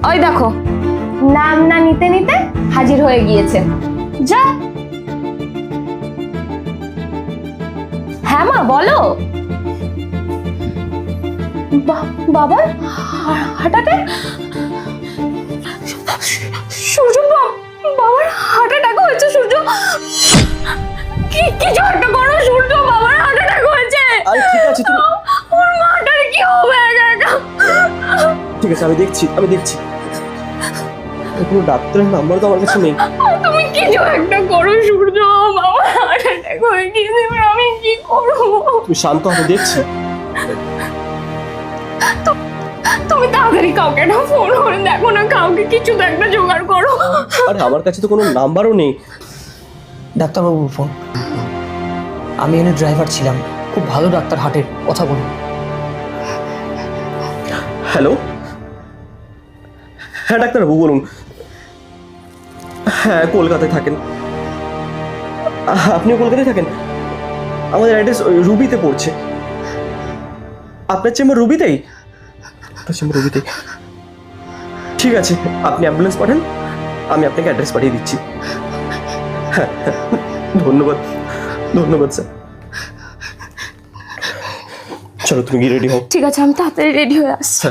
ওই দেখো, নাম না নিতে নিতে হাজির হয়ে গিয়েছে। যা। হ্যাঁ মা বলো। বাবার হার্ট অ্যাটাক? সূর্য, বাবার হার্ট অ্যাটাক হয়েছে। সূর্য, কিছু একটা করো সূর্য, বাবার হার্ট অ্যাটাক হয়েছে। আরে ঠিক আছে তুমি, ওর মাটার কি হবে একা একা? ঠিক আছে আমি দেখছি। কোনো ডাক্তারের নাম্বার তো আমার কাছে নেই। তুমি কিছু একটা করো সূর্য, বাবার হার্ট অ্যাটাক হয়ে গিয়েছে, এবার আমি কি করবো? তুমি শান্ত হও, দেখছি। তুমি তাড়াতাড়ি কাউকে একটা ফোন করে দেখো না, কাউকে কিছু তো একটা জোগাড় করো। আরে আমার কাছে তো কোনো নাম্বারও নেই। ডাক্তারবাবুর ফোন। আমি এনে ড্রাইভার ছিলাম, খুব ভালো ডাক্তার, হার্টের, কথা বলুন। হ্যালো, হ্যাঁ ডাক্তারবাবু বলুন। হ্যাঁ কলকাতায় থাকেন। আপনিও কলকাতায় থাকেন? আমাদের অ্যাড্রেস রুবিতে পড়ছে। আপনার চেম্বার রুবিতেই? ঠিক আছে, আপনি অ্যাম্বুলেন্স পাঠান, আমি আপনাকে অ্যাড্রেস পাঠিয়ে দিচ্ছি। হ্যাঁ ধন্যবাদ স্যার। চলো তুমি গিয়ে রেডি হও। ঠিক আছে, আমি তাড়াতাড়ি রেডি হয়ে আসছি।